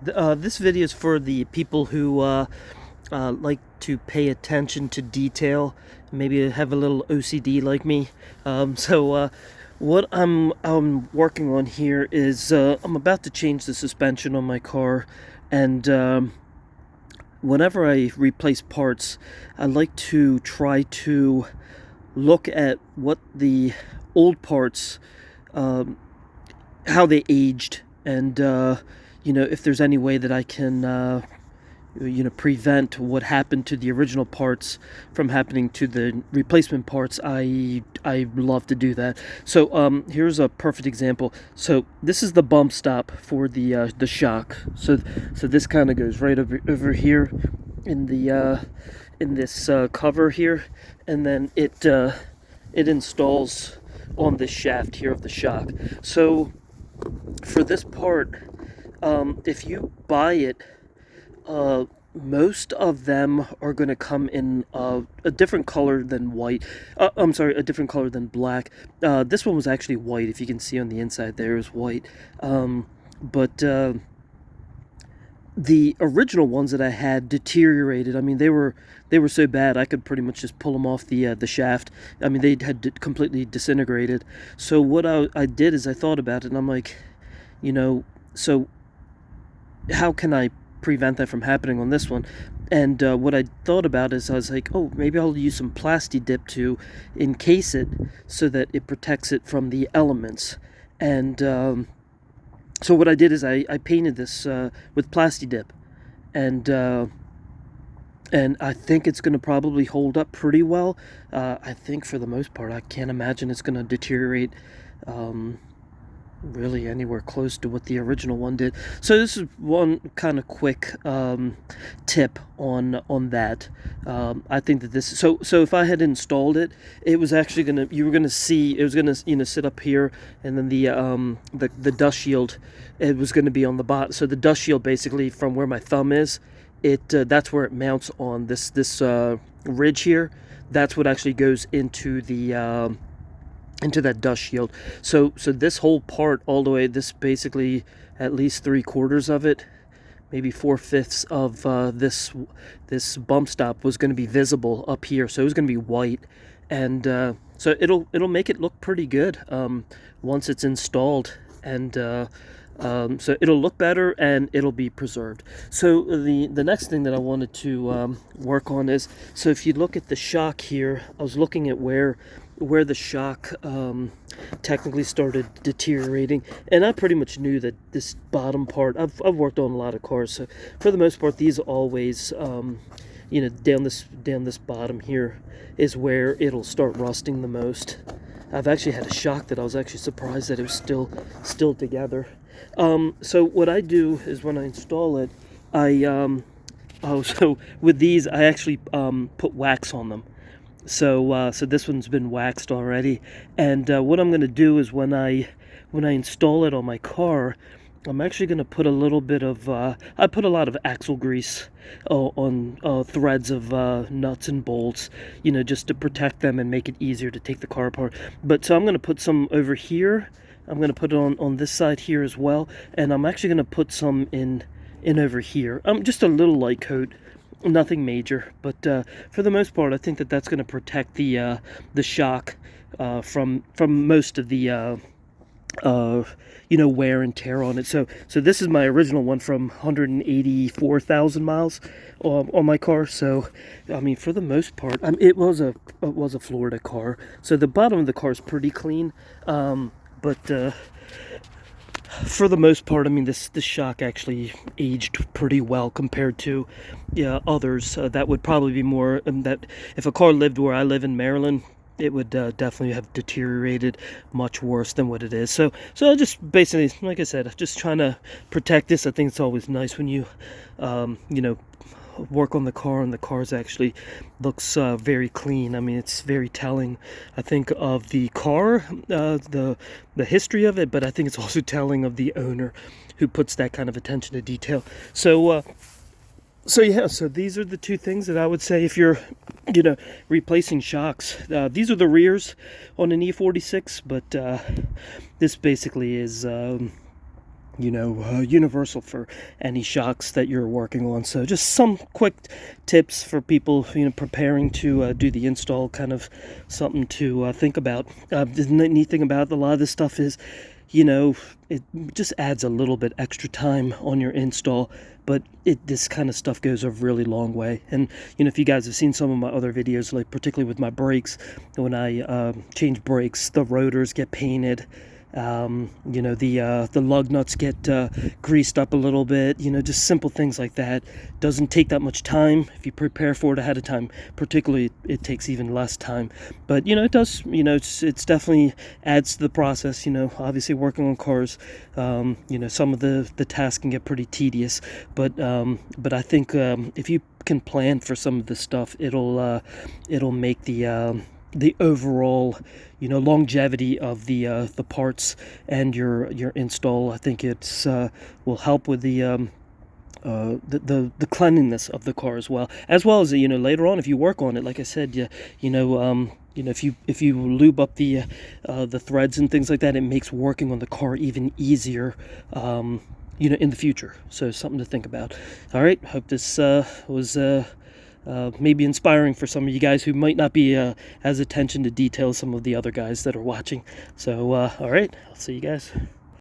This video is for the people who like to pay attention to detail, maybe have a little OCD like me. What I'm working on here is I'm about to change the suspension on my car, and whenever I replace parts, I like to try to look at what the old parts, um, how they aged, and if there's any way that I can prevent what happened to the original parts from happening to the replacement parts. I love to do that. So here's a perfect example. So this is the bump stop for the shock. So this kind of goes right over here in the in this cover here, and then it installs on this shaft here of the shock. So for this part, if you buy it, most of them are going to come in a different color than white. I'm sorry, a different color than black. This one was actually white. If you can see on the inside, there is white. But the original ones that I had deteriorated. I mean, they were so bad I could pretty much just pull them off the shaft. I mean, they had completely disintegrated. So what I did is I thought about it, and I'm like, so how can I prevent that from happening on this one? And what I thought about is I was like, oh, maybe I'll use some Plasti Dip to encase it so that it protects it from the elements. And so what I did is I painted this with Plasti Dip, and I think it's going to probably hold up pretty well. I think for the most part, I can't imagine it's going to deteriorate really anywhere close to what the original one did. So this is one kind of quick tip on that. I think that this so if I had installed it, it was actually you were gonna see it was gonna sit up here, and then the dust shield, it was gonna be on the bottom. So the dust shield, basically from where my thumb is, that's where it mounts on this ridge here. That's what actually goes into that dust shield. So this whole part all the way, this basically at least 3/4 of it, maybe 4/5 of this bump stop was going to be visible up here. So it was going to be white, and so it'll make it look pretty good once it's installed, and so it'll look better and it'll be preserved. So the next thing that I wanted to work on is, so if you look at the shock here, I was looking at where the shock technically started deteriorating, and I pretty much knew that this bottom part, I've worked on a lot of cars, so for the most part these always down this bottom here is where it'll start rusting the most. I've actually had a shock that I was actually surprised that it was still together. So what I do is when I install it, so with these I actually put wax on them. So this one's been waxed already, and what I'm going to do is when I install it on my car, I'm actually going to put a little bit of I put a lot of axle grease on threads of nuts and bolts, just to protect them and make it easier to take the car apart. But so I'm going to put some over here. I'm going to put it on this side here as well, and I'm actually going to put some in over here. Just a little light coat. Nothing major, but for the most part, I think that that's going to protect the shock from most of the wear and tear on it. So this is my original one from 184,000 miles on my car. So I mean, for the most part, it was a Florida car, so the bottom of the car is pretty clean. But for the most part, I mean, this shock actually aged pretty well compared to others that would probably be more, that if a car lived where I live in Maryland, it would definitely have deteriorated much worse than what it is. So I just basically, like I said, just trying to protect this. I think it's always nice when you work on the car and the car's actually looks very clean. I mean, it's very telling, I think, of the car, the history of it, but I think it's also telling of the owner who puts that kind of attention to detail. So these are the two things that I would say if you're replacing shocks. These are the rears on an E46, but this basically is universal for any shocks that you're working on. So just some quick tips for people, preparing to do the install, kind of something to think about. The neat thing about a lot of this stuff is, it just adds a little bit extra time on your install, but this kind of stuff goes a really long way. And if you guys have seen some of my other videos, like particularly with my brakes, when I change brakes, the rotors get painted. The lug nuts get greased up a little bit. Just simple things like that. Doesn't take that much time if you prepare for it ahead of time. Particularly, it takes even less time. But it does. It's definitely adds to the process. Obviously working on cars. Some of the tasks can get pretty tedious. But I think if you can plan for some of this stuff, it'll make the overall longevity of the parts and your install. I think it's will help with the cleanliness of the car as well as later on if you work on it. Like I said, if you lube up the threads and things like that, it makes working on the car even easier in the future. So something to think about. All right, hope this was maybe inspiring for some of you guys who might not be as attention to detail as some of the other guys that are watching. So all right, I'll see you guys.